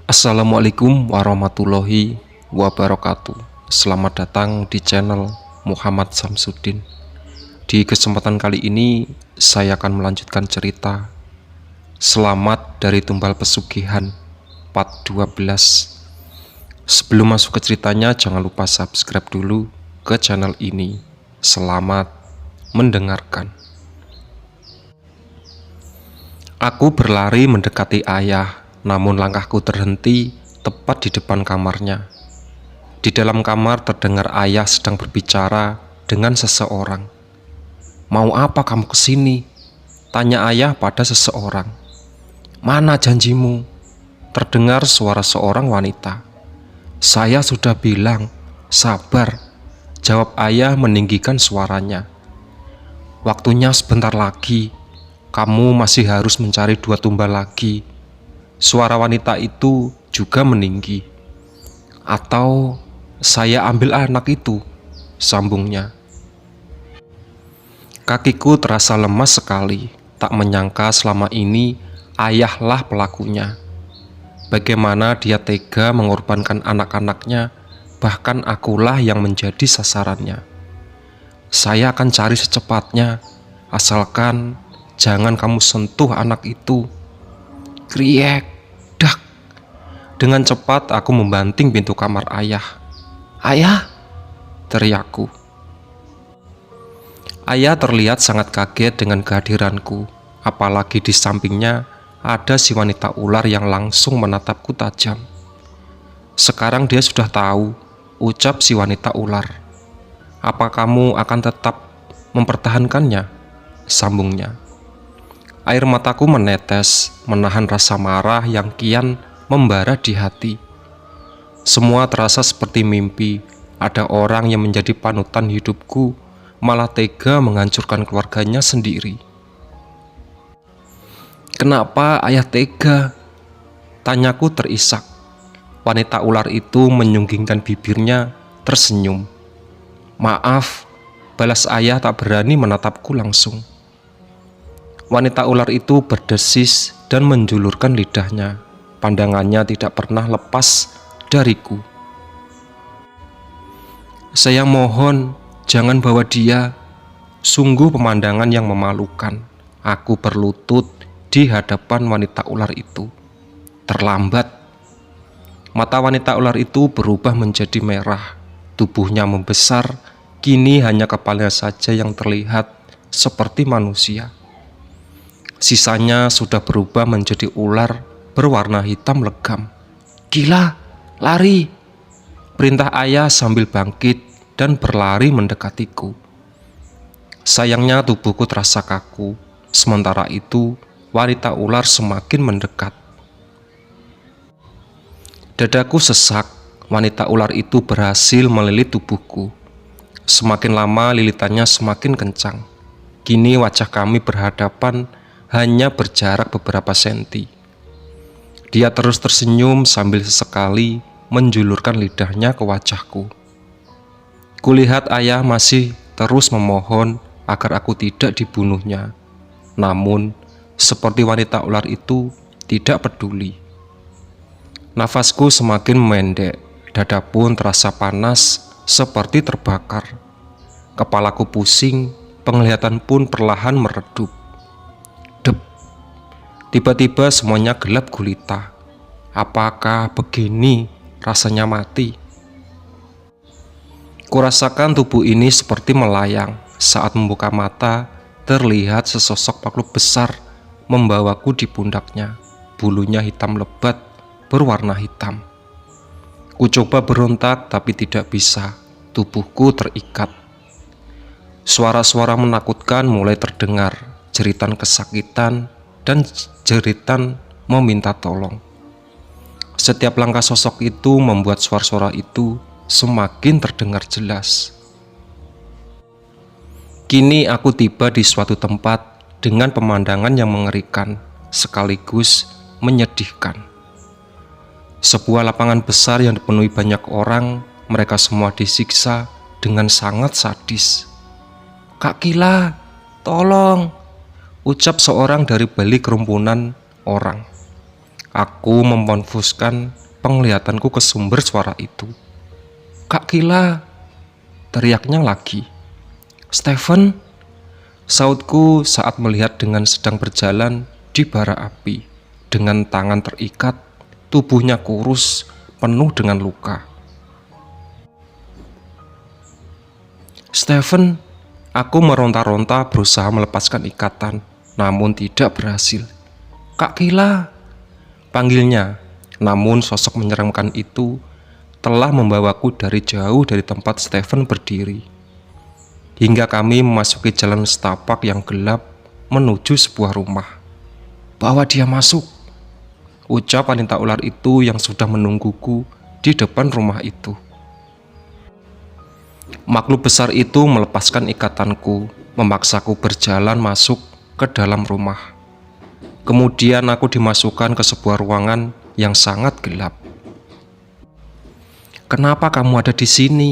Assalamualaikum warahmatullahi wabarakatuh. Selamat datang di channel Muhammad Samsuddin. Di kesempatan kali ini saya akan melanjutkan cerita Selamat dari Tumbal Pesugihan part 12. Sebelum masuk ke ceritanya, jangan lupa subscribe dulu ke channel ini. Selamat mendengarkan. Aku berlari mendekati ayah, namun langkahku terhenti tepat di depan kamarnya. Di dalam kamar terdengar ayah sedang berbicara dengan seseorang. "Mau apa kamu kesini?" tanya ayah pada seseorang. "Mana janjimu?" terdengar suara seorang wanita. "Saya sudah bilang, sabar," jawab ayah meninggikan suaranya. "Waktunya sebentar lagi. Kamu masih harus mencari 2 tumbal lagi." Suara wanita itu juga meninggi. "Atau saya ambil anak itu," sambungnya. Kakiku terasa lemas sekali. Tak menyangka selama ini ayahlah pelakunya. Bagaimana dia tega mengorbankan anak-anaknya, bahkan akulah yang menjadi sasarannya. "Saya akan cari secepatnya, asalkan jangan kamu sentuh anak itu." Kriek, dak. Dengan cepat aku membanting pintu kamar ayah. "Ayah!" teriakku. Ayah terlihat sangat kaget dengan kehadiranku, apalagi di sampingnya ada si wanita ular yang langsung menatapku tajam. "Sekarang dia sudah tahu," ucap si wanita ular. "Apa kamu akan tetap mempertahankannya?" sambungnya. Air mataku menetes, menahan rasa marah yang kian membara di hati. Semua terasa seperti mimpi. Ada orang yang menjadi panutan hidupku, malah tega menghancurkan keluarganya sendiri. "Kenapa ayah tega?" tanyaku terisak. Wanita ular itu menyunggingkan bibirnya, tersenyum. "Maaf," balas ayah tak berani menatapku langsung. Wanita ular itu berdesis dan menjulurkan lidahnya. Pandangannya tidak pernah lepas dariku. "Saya mohon, jangan bawa dia." Sungguh pemandangan yang memalukan. Aku berlutut di hadapan wanita ular itu. Terlambat. Mata wanita ular itu berubah menjadi merah. Tubuhnya membesar. Kini hanya kepalanya saja yang terlihat seperti manusia. Sisanya sudah berubah menjadi ular berwarna hitam legam. "Gila, lari!" perintah ayah sambil bangkit dan berlari mendekatiku. Sayangnya tubuhku terasa kaku. Sementara itu wanita ular semakin mendekat. Dadaku sesak. Wanita ular itu berhasil melilit tubuhku. Semakin lama lilitannya semakin kencang. Kini wajah kami berhadapan, hanya berjarak beberapa senti. Dia terus tersenyum sambil sesekali menjulurkan lidahnya ke wajahku. Kulihat ayah masih terus memohon agar aku tidak dibunuhnya. Namun, seperti wanita ular itu tidak peduli. Nafasku semakin memendek, dada pun terasa panas seperti terbakar. Kepalaku pusing, penglihatan pun perlahan meredup. Tiba-tiba semuanya gelap gulita. Apakah begini rasanya mati? Kurasakan tubuh ini seperti melayang. Saat membuka mata, terlihat sesosok makhluk besar membawaku di pundaknya. Bulunya hitam lebat, berwarna hitam. Ku coba berontak tapi tidak bisa. Tubuhku terikat. Suara-suara menakutkan mulai terdengar. Jeritan kesakitan dan jeritan meminta tolong. Setiap langkah sosok itu membuat suara-suara itu semakin terdengar jelas. Kini aku tiba di suatu tempat dengan pemandangan yang mengerikan sekaligus menyedihkan. Sebuah lapangan besar yang dipenuhi banyak orang. Mereka semua disiksa dengan sangat sadis. "Kak Kila, tolong!" ucap seorang dari balik kerumpunan orang. Aku memfonfuskan penglihatanku ke sumber suara itu. "Kak Kila!" teriaknya lagi. "Stephen!" sautku saat melihat dengan sedang berjalan di bara api. Dengan tangan terikat, tubuhnya kurus, penuh dengan luka. "Stephen!" Aku meronta-ronta berusaha melepaskan ikatan, namun tidak berhasil. "Kak Kila!" panggilnya, namun sosok menyeramkan itu telah membawaku dari jauh dari tempat Stephen berdiri. Hingga kami memasuki jalan setapak yang gelap menuju sebuah rumah. "Bawa dia masuk," ucap wanita ular itu yang sudah menungguku di depan rumah itu. Makhluk besar itu melepaskan ikatanku, memaksaku berjalan masuk ke dalam rumah. Kemudian aku dimasukkan ke sebuah ruangan yang sangat gelap. "Kenapa kamu ada di sini?"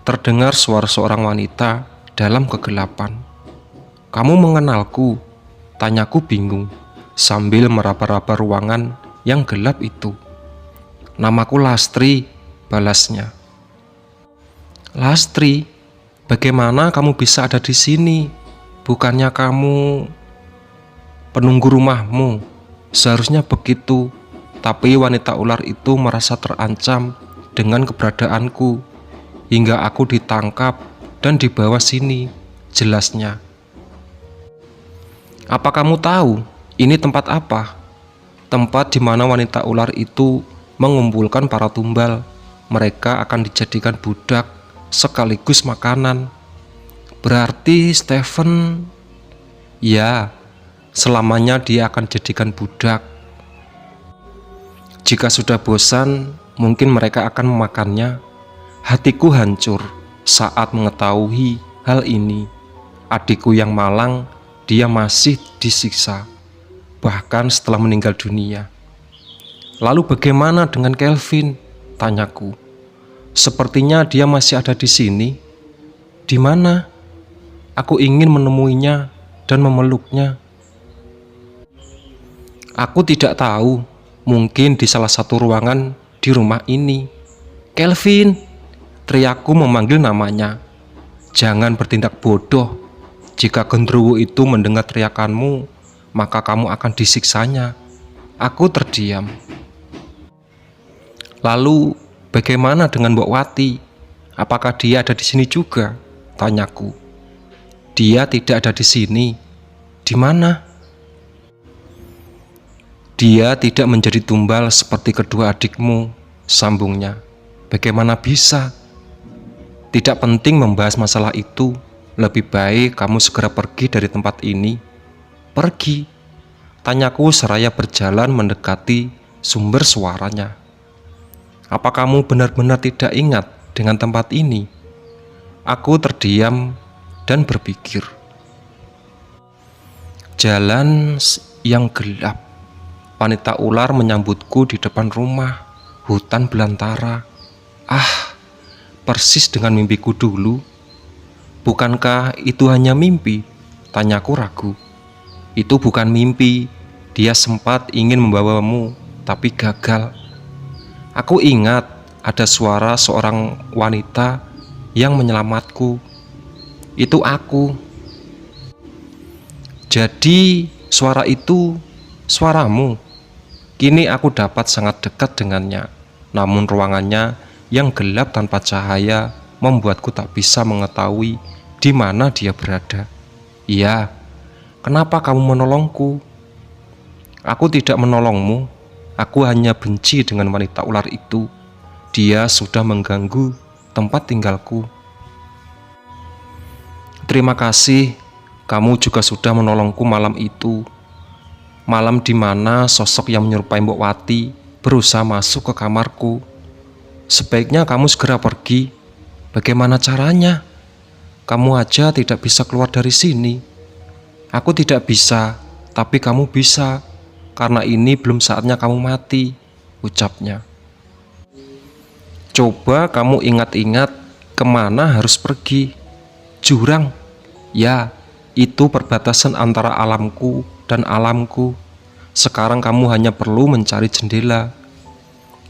terdengar suara seorang wanita dalam kegelapan. "Kamu mengenalku?" tanyaku bingung sambil meraba-raba ruangan yang gelap itu. "Namaku Lastri," balasnya. "Lastri, bagaimana kamu bisa ada di sini? Bukannya kamu penunggu rumahmu?" Seharusnya begitu, tapi wanita ular itu merasa terancam dengan keberadaanku, hingga aku ditangkap dan dibawa sini, jelasnya. "Apa kamu tahu ini tempat apa?" "Tempat di mana wanita ular itu mengumpulkan para tumbal. Mereka akan dijadikan budak sekaligus makanan." "Berarti Stephen..." "Ya, selamanya dia akan jadikan budak. Jika sudah bosan, mungkin mereka akan memakannya." Hatiku hancur saat mengetahui hal ini. Adikku yang malang, dia masih disiksa, bahkan setelah meninggal dunia. "Lalu bagaimana dengan Kelvin?" tanyaku. "Sepertinya dia masih ada di sini." "Di mana?" "Aku ingin menemuinya dan memeluknya." "Aku tidak tahu, mungkin di salah satu ruangan di rumah ini." "Kelvin!" teriakku memanggil namanya. "Jangan bertindak bodoh. Jika genderuwo itu mendengar teriakanmu, maka kamu akan disiksanya." Aku terdiam. "Lalu bagaimana dengan Mbok Wati? Apakah dia ada di sini juga?" tanyaku. "Dia tidak ada di sini." "Di mana?" "Dia tidak menjadi tumbal seperti kedua adikmu," sambungnya. "Bagaimana bisa?" "Tidak penting membahas masalah itu. Lebih baik kamu segera pergi dari tempat ini." "Pergi?" tanyaku seraya berjalan mendekati sumber suaranya. "Apa kamu benar-benar tidak ingat dengan tempat ini?" Aku terdiam dan berpikir. Jalan yang gelap. Wanita ular menyambutku di depan rumah. Hutan belantara. Persis dengan mimpiku dulu. "Bukankah itu hanya mimpi?" tanyaku ragu. "Itu bukan mimpi. Dia sempat ingin membawamu, tapi gagal." Aku ingat ada suara seorang wanita yang menyelamatku. Itu aku. "Jadi suara itu suaramu?" Kini aku dapat sangat dekat dengannya, namun ruangannya yang gelap tanpa cahaya membuatku tak bisa mengetahui di mana dia berada. "Iya, kenapa kamu menolongku?" "Aku tidak menolongmu. Aku hanya benci dengan wanita ular itu. Dia sudah mengganggu tempat tinggalku." "Terima kasih. Kamu juga sudah menolongku malam itu. Malam di mana sosok yang menyerupai Mbok Wati berusaha masuk ke kamarku. Sebaiknya kamu segera pergi." "Bagaimana caranya? Kamu aja tidak bisa keluar dari sini." "Aku tidak bisa, tapi kamu bisa. Karena ini belum saatnya kamu mati," ucapnya. "Coba kamu ingat-ingat kemana harus pergi." "Jurang." "Ya, itu perbatasan antara alamku dan alamku. Sekarang kamu hanya perlu mencari jendela.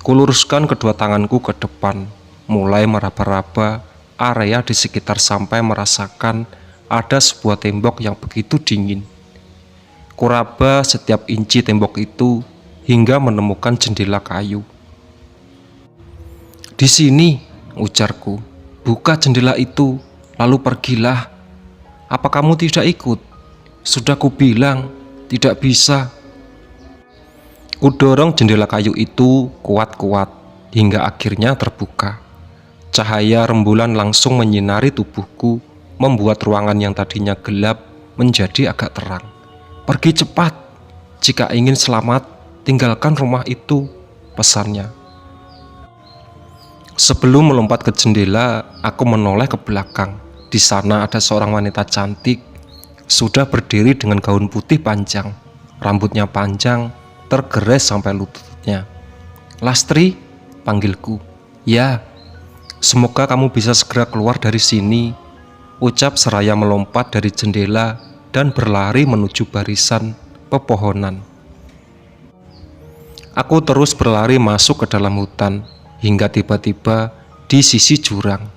Kuluruskan kedua tanganku ke depan, mulai meraba-raba area di sekitar sampai merasakan ada sebuah tembok yang begitu dingin. Kuraba setiap inci tembok itu hingga menemukan jendela kayu. Di sini, ujarku, buka jendela itu, lalu pergilah. Apa kamu tidak ikut? Sudah kubilang, tidak bisa. Kudorong jendela kayu itu kuat-kuat hingga akhirnya terbuka. Cahaya rembulan langsung menyinari tubuhku, membuat ruangan yang tadinya gelap menjadi agak terang. Pergi cepat, jika ingin selamat, tinggalkan rumah itu, pesannya. Sebelum melompat ke jendela, aku menoleh ke belakang. Di sana ada seorang wanita cantik, sudah berdiri dengan gaun putih panjang, rambutnya panjang, tergeres sampai lututnya. Lastri, panggilku. Ya, semoga kamu bisa segera keluar dari sini, ucap seraya melompat dari jendela dan berlari menuju barisan pepohonan. Aku terus berlari masuk ke dalam hutan, hingga tiba-tiba di sisi jurang.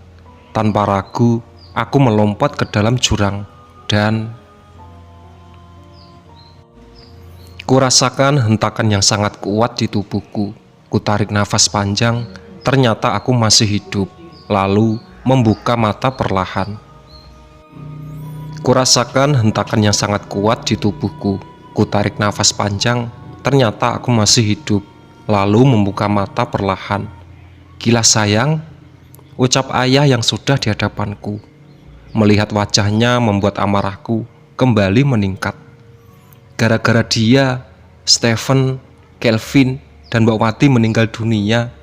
Tanpa ragu, aku melompat ke dalam jurang dan kurasakan hentakan yang sangat kuat di tubuhku. Kutarik nafas panjang, ternyata aku masih hidup, lalu membuka mata perlahan. Kurasakan hentakan yang sangat kuat di tubuhku. Kutarik nafas panjang, ternyata aku masih hidup, lalu membuka mata perlahan. Gila sayang, ucap ayah yang sudah di hadapanku. Melihat wajahnya membuat amarahku kembali meningkat. Gara-gara dia, Stephen, Kelvin, dan Mbak Wati meninggal dunia.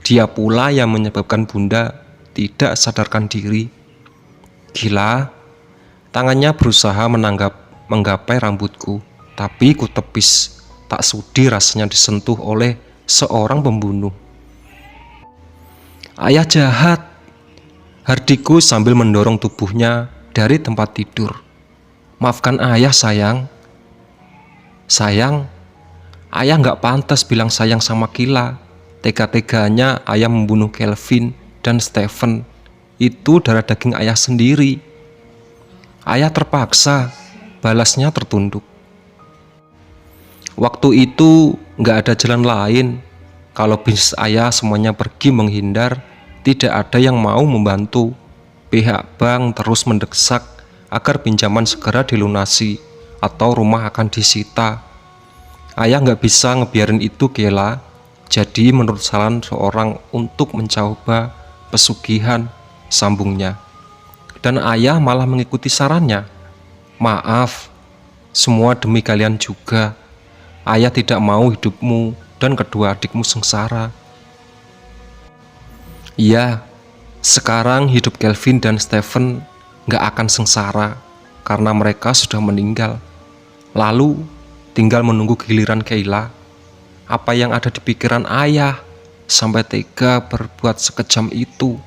Dia pula yang menyebabkan Bunda tidak sadarkan diri. Gila, tangannya berusaha menggapai rambutku, tapi ku tepis. Tak sudi rasanya disentuh oleh seorang pembunuh. Ayah jahat, hardiku sambil mendorong tubuhnya dari tempat tidur. Maafkan ayah sayang. Sayang, ayah nggak pantas bilang sayang sama Gila. Tega-teganya ayah membunuh Kelvin dan Stephen. Itu darah daging ayah sendiri. Ayah terpaksa, balasnya tertunduk. Waktu itu nggak ada jalan lain. Kalau bisnis ayah semuanya pergi menghindar, tidak ada yang mau membantu. Pihak bank terus mendesak agar pinjaman segera dilunasi atau rumah akan disita. Ayah nggak bisa ngebiarin itu Gela. Jadi menurut saran seorang untuk mencoba pesugihan, sambungnya. Dan ayah malah mengikuti sarannya. Maaf, semua demi kalian juga. Ayah tidak mau hidupmu dan kedua adikmu sengsara. Iya, sekarang hidup Kelvin dan Stephen gak akan sengsara karena mereka sudah meninggal. Lalu tinggal menunggu giliran Kayla. Apa yang ada di pikiran ayah sampai tega berbuat sekejam itu?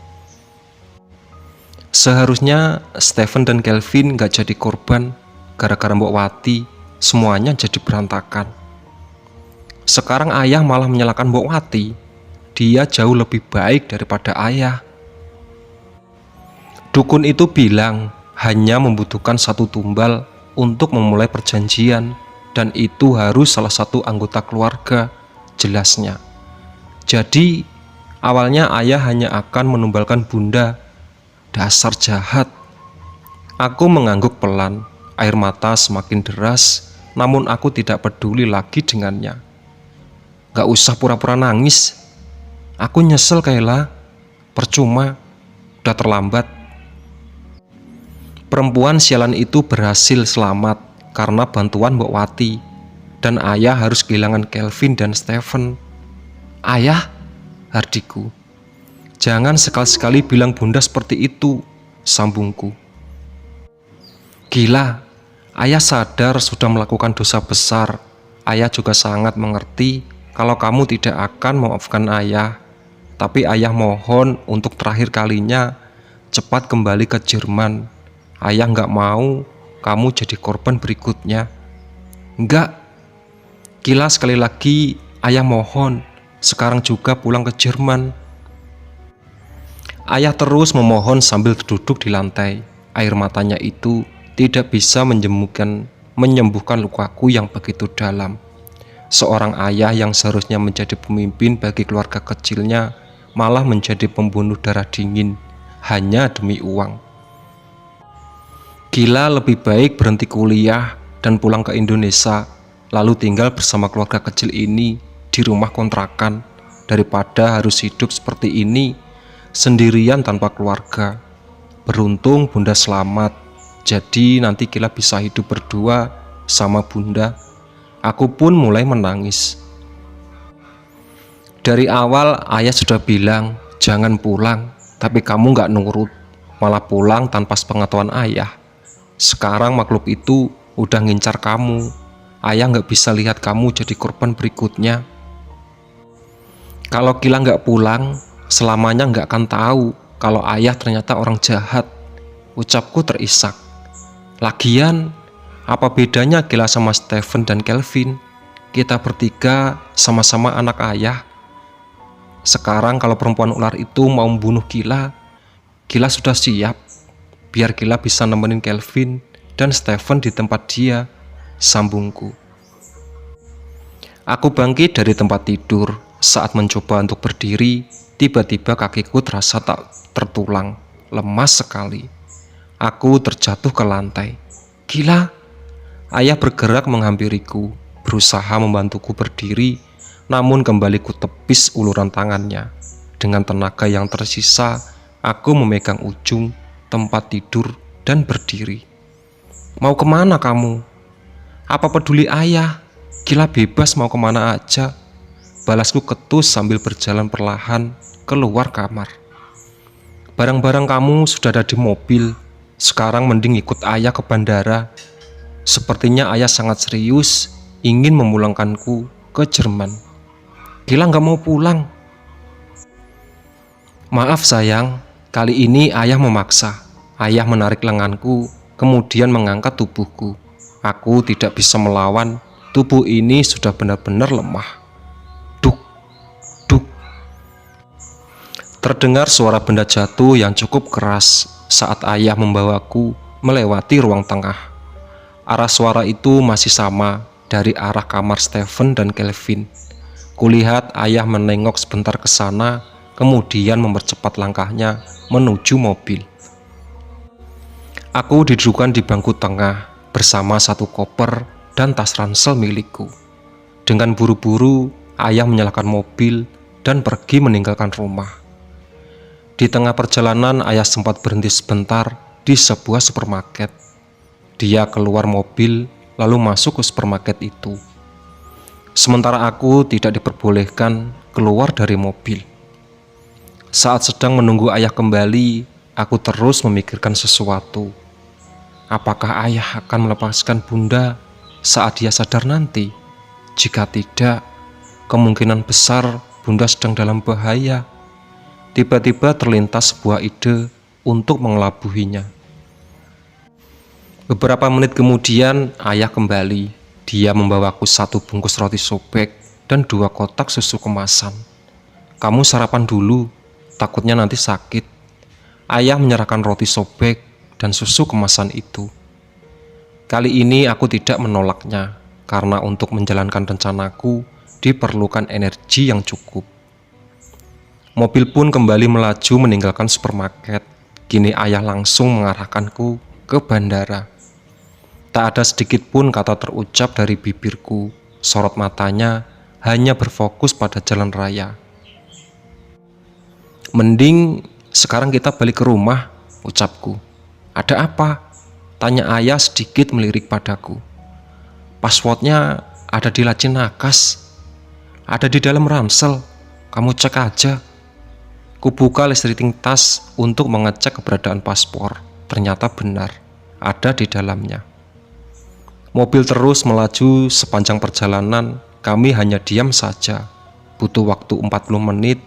Seharusnya Stephen dan Kelvin gak jadi korban. Gara-gara Mbok Wati, semuanya jadi berantakan. Sekarang ayah malah menyalahkan Mbok Wati. Dia jauh lebih baik daripada ayah. Dukun itu bilang hanya membutuhkan satu tumbal untuk memulai perjanjian, dan itu harus salah satu anggota keluarga, jelasnya. Jadi awalnya ayah hanya akan menumbalkan Bunda. Dasar jahat. Aku mengangguk pelan, air mata semakin deras, namun aku tidak peduli lagi dengannya. Gak usah pura-pura nangis. Aku nyesel Kayla. Percuma, udah terlambat. Perempuan sialan itu berhasil selamat karena bantuan Mbok Wati, dan ayah harus kehilangan Kelvin dan Stephen. Ayah, hardiku. Jangan sekali-sekali bilang Bunda seperti itu, sambungku. Gila, ayah sadar sudah melakukan dosa besar. Ayah juga sangat mengerti kalau kamu tidak akan memaafkan ayah. Tapi ayah mohon untuk terakhir kalinya cepat kembali ke Jerman. Ayah nggak mau kamu jadi korban berikutnya. Enggak, Kila, sekali lagi, ayah mohon, sekarang juga pulang ke Jerman. Ayah terus memohon sambil duduk di lantai. Air matanya itu tidak bisa menyembuhkan lukaku yang begitu dalam. Seorang ayah yang seharusnya menjadi pemimpin bagi keluarga kecilnya malah menjadi pembunuh darah dingin hanya demi uang. Gila, lebih baik berhenti kuliah dan pulang ke Indonesia, lalu tinggal bersama keluarga kecil ini di rumah kontrakan, daripada harus hidup seperti ini sendirian tanpa keluarga. Beruntung Bunda selamat, jadi nanti Gila bisa hidup berdua sama Bunda. Aku pun mulai menangis. Dari awal ayah sudah bilang jangan pulang, tapi kamu gak nurut, malah pulang tanpa sepengetahuan ayah. Sekarang makhluk itu udah ngincar kamu. Ayah gak bisa lihat kamu jadi korban berikutnya. Kalau Gila gak pulang, selamanya gak akan tahu kalau ayah ternyata orang jahat. Ucapku terisak. Lagian, apa bedanya Gila sama Stephen dan Kelvin? Kita bertiga sama-sama anak ayah. Sekarang kalau perempuan ular itu mau membunuh Gila, Gila sudah siap. Biar Gila bisa nemenin Kelvin dan Stephen di tempat dia, sambungku. Aku bangkit dari tempat tidur. Saat mencoba untuk berdiri, tiba-tiba kakiku terasa tak tertulang, lemas sekali. Aku terjatuh ke lantai. Gila! Ayah bergerak menghampiriku, berusaha membantuku berdiri, namun kembali ku tepis uluran tangannya. Dengan tenaga yang tersisa, aku memegang ujung tempat tidur dan berdiri. Mau kemana kamu? Apa peduli ayah? Gila bebas mau kemana aja. Balasku ketus sambil berjalan perlahan keluar kamar. Barang-barang kamu sudah ada di mobil. Sekarang mending ikut ayah ke bandara. Sepertinya ayah sangat serius ingin memulangkanku ke Jerman. Gila gak mau pulang. Maaf sayang, kali ini ayah memaksa. Ayah menarik lenganku, kemudian mengangkat tubuhku. Aku tidak bisa melawan, tubuh ini sudah benar-benar lemah. Duk, duk. Terdengar suara benda jatuh yang cukup keras saat ayah membawaku melewati ruang tengah. Arah suara itu masih sama dari arah kamar Stephen dan Kelvin. Kulihat ayah menengok sebentar ke sana, kemudian mempercepat langkahnya menuju mobil. Aku didudukan di bangku tengah bersama satu koper dan tas ransel milikku. Dengan buru-buru, ayah menyalakan mobil dan pergi meninggalkan rumah. Di tengah perjalanan, ayah sempat berhenti sebentar di sebuah supermarket. Dia keluar mobil lalu masuk ke supermarket itu. Sementara aku tidak diperbolehkan keluar dari mobil. Saat sedang menunggu ayah kembali, aku terus memikirkan sesuatu. Apakah ayah akan melepaskan Bunda saat dia sadar nanti? Jika tidak, kemungkinan besar Bunda sedang dalam bahaya. Tiba-tiba terlintas sebuah ide untuk mengelabuhinya. Beberapa menit kemudian, ayah kembali. Dia membawaku satu bungkus roti sobek dan 2 kotak susu kemasan. Kamu sarapan dulu, takutnya nanti sakit. Ayah menyerahkan roti sobek dan susu kemasan itu. Kali ini aku tidak menolaknya, karena untuk menjalankan rencanaku diperlukan energi yang cukup. Mobil pun kembali melaju meninggalkan supermarket. Kini ayah langsung mengarahkanku ke bandara. Tak ada sedikit pun kata terucap dari bibirku. Sorot matanya hanya berfokus pada jalan raya. Mending sekarang kita balik ke rumah, ucapku. Ada apa? Tanya ayah sedikit melirik padaku. Passwordnya ada di laci nakas. Ada di dalam ransel. Kamu cek aja. Kubuka listriting tas untuk mengecek keberadaan paspor. Ternyata benar, ada di dalamnya. Mobil terus melaju sepanjang perjalanan. Kami hanya diam saja. Butuh waktu 40 menit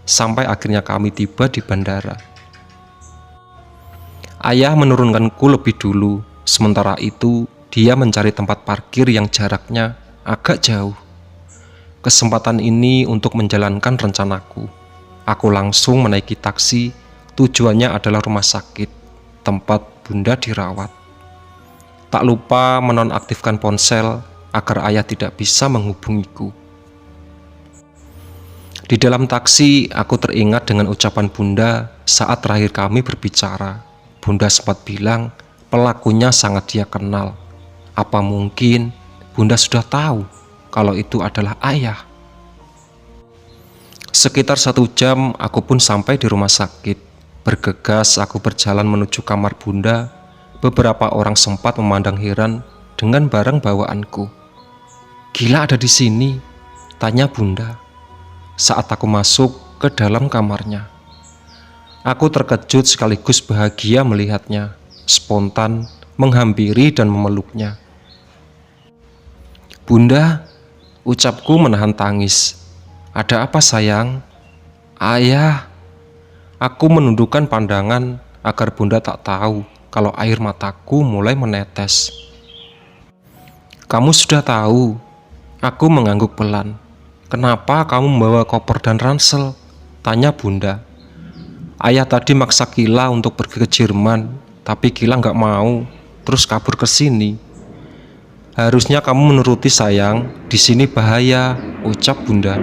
sampai akhirnya kami tiba di bandara. Ayah menurunkanku lebih dulu. Sementara itu, dia mencari tempat parkir yang jaraknya agak jauh. Kesempatan ini untuk menjalankan rencanaku. Aku langsung menaiki taksi, tujuannya adalah rumah sakit, tempat Bunda dirawat. Tak lupa menonaktifkan ponsel agar ayah tidak bisa menghubungiku. Di dalam taksi, aku teringat dengan ucapan Bunda saat terakhir kami berbicara. Bunda sempat bilang pelakunya sangat dia kenal. Apa mungkin Bunda sudah tahu kalau itu adalah ayah? Sekitar 1 jam aku pun sampai di rumah sakit. Bergegas aku berjalan menuju kamar Bunda. Beberapa orang sempat memandang heran dengan barang bawaanku. "Gila ada di sini?" tanya Bunda saat aku masuk ke dalam kamarnya. Aku terkejut sekaligus bahagia melihatnya, spontan menghampiri dan memeluknya. "Bunda," ucapku menahan tangis. "Ada apa sayang?" "Ayah." Aku menundukkan pandangan agar Bunda tak tahu kalau air mataku mulai menetes. "Kamu sudah tahu?" Aku mengangguk pelan. "Kenapa kamu membawa koper dan ransel?" tanya Bunda. "Ayah tadi maksa Kila untuk pergi ke Jerman, tapi Kila nggak mau, terus kabur ke sini." "Harusnya kamu menuruti sayang, di sini bahaya," ucap Bunda.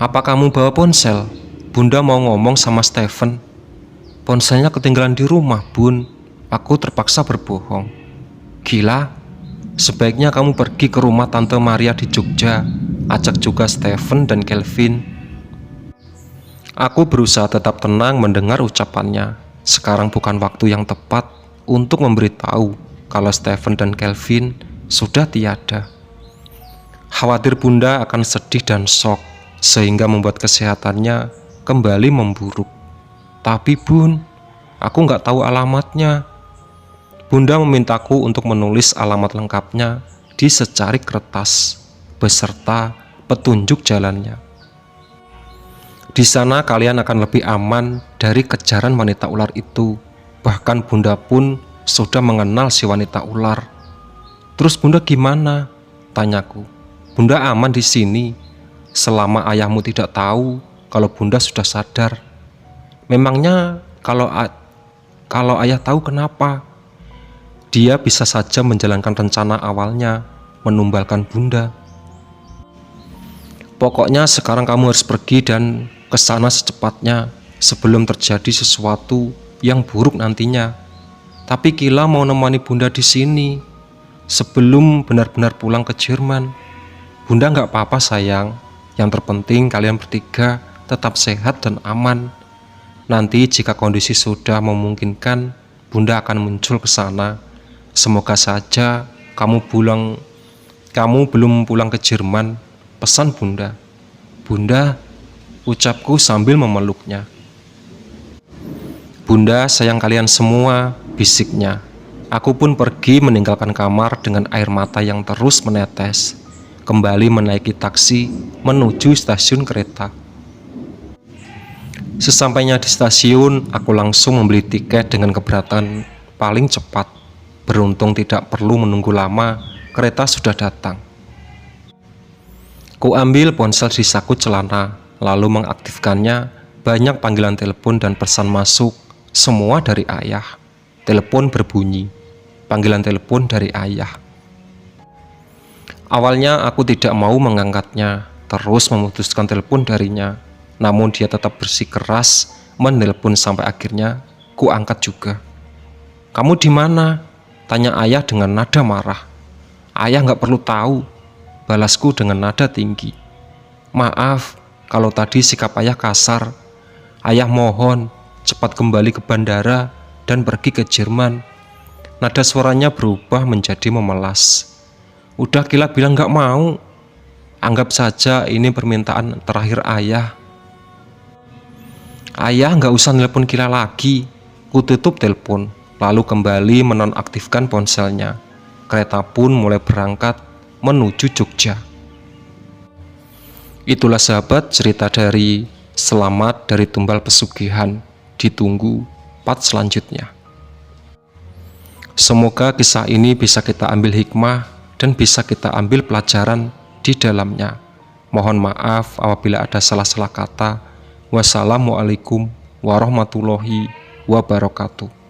"Apa kamu bawa ponsel?" Bunda mau ngomong sama Stephen. "Ponselnya ketinggalan di rumah, Bun." Aku terpaksa berbohong. "Gila, sebaiknya kamu pergi ke rumah Tante Maria di Jogja, ajak juga Stephen dan Kelvin." Aku berusaha tetap tenang mendengar ucapannya. Sekarang bukan waktu yang tepat untuk memberitahu kalau Stephen dan Kelvin sudah tiada. Khawatir Bunda akan sedih dan shock, sehingga membuat kesehatannya kembali memburuk. "Tapi Bun, aku nggak tahu alamatnya." Bunda memintaku untuk menulis alamat lengkapnya di secarik kertas beserta petunjuk jalannya. "Di sana kalian akan lebih aman dari kejaran wanita ular itu. Bahkan Bunda pun sudah mengenal si wanita ular." "Terus Bunda gimana?" tanyaku. "Bunda aman di sini selama ayahmu tidak tahu kalau Bunda sudah sadar." "Memangnya kalau ayah tahu kenapa?" "Dia bisa saja menjalankan rencana awalnya, menumbalkan Bunda." "Pokoknya sekarang kamu harus pergi dan ke sana secepatnya sebelum terjadi sesuatu yang buruk nantinya." "Tapi Kila mau nemani Bunda di sini sebelum benar-benar pulang ke Jerman." "Bunda nggak apa-apa sayang, yang terpenting kalian bertiga tetap sehat dan aman. Nanti jika kondisi sudah memungkinkan, Bunda akan muncul ke sana. Semoga saja kamu belum pulang ke Jerman, pesan Bunda." "Bunda," ucapku sambil memeluknya. "Bunda sayang kalian semua," bisiknya. Aku pun pergi meninggalkan kamar dengan air mata yang terus menetes, kembali menaiki taksi menuju stasiun kereta. Sesampainya di stasiun, aku langsung membeli tiket dengan keberatan paling cepat. Beruntung tidak perlu menunggu lama, kereta sudah datang. Ku ambil ponsel di saku celana, lalu mengaktifkannya. Banyak panggilan telepon dan pesan masuk, semua dari ayah. Telepon berbunyi, panggilan telepon dari ayah. Awalnya aku tidak mau mengangkatnya, terus memutuskan telepon darinya. Namun dia tetap bersikeras menelpon sampai akhirnya ku angkat juga. "Kamu di mana?" tanya ayah dengan nada marah. "Ayah nggak perlu tahu," balasku dengan nada tinggi. "Maaf kalau tadi sikap ayah kasar. Ayah mohon cepat kembali ke bandara dan pergi ke Jerman." Nada suaranya berubah menjadi memelas. "Udah Kila bilang nggak mau. Anggap saja ini permintaan terakhir ayah." "Ayah nggak usah nelpon Kila lagi." Ku tutup telepon, lalu kembali menonaktifkan ponselnya. Kereta pun mulai berangkat menuju Jogja. Itulah sahabat cerita dari Selamat dari Tumbal Pesugihan. Ditunggu part selanjutnya. Semoga kisah ini bisa kita ambil hikmah dan bisa kita ambil pelajaran di dalamnya. Mohon maaf apabila ada salah-salah kata. Wassalamualaikum warahmatullahi wabarakatuh.